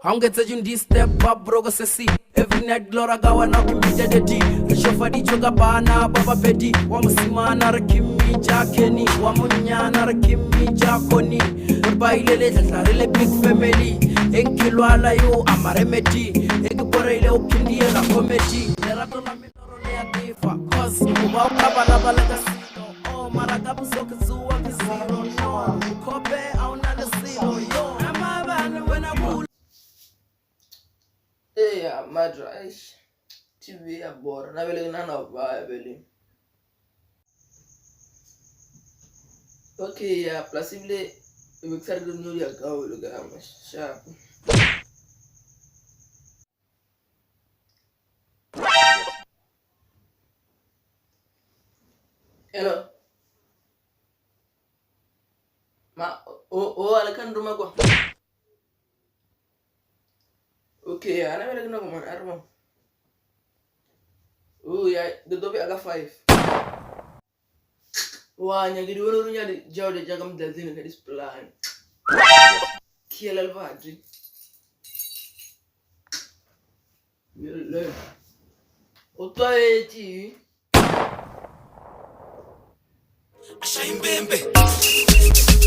I'm getting this step up, bro, go see. Every night, Glora Gawa, now give me the D. Rishofa di Joga Bana, Baba Pedi. Wamusima, Kimi, Jakeni. Wamunya, Kimi, Jakoni. Goodbye, Lele, big family. Enkilwala, you, Amaremeti. Ekporele, Okindi, and a comedy. Neratola, Mitorolea, Difa. Cause, Ubaba, Legacy. Oh, Maragabu, Sokazu, and the zero. No, Kobe, I'm not the zero. Yo, I'm a man when I pull. Yeah, Madra, TV a board, and I will none of Bible. Okay, yeah, plausibly, we can do New York. Oh, look at him, sharp. Hello, I can't do my go. Okay, I never know, man. I don't know. Oh, yeah, the Dobby I got 5. Why, you do not know the Jody Jagam doesn't in this plan. Kill a badge. You'll learn. Otoeti. Shine, baby.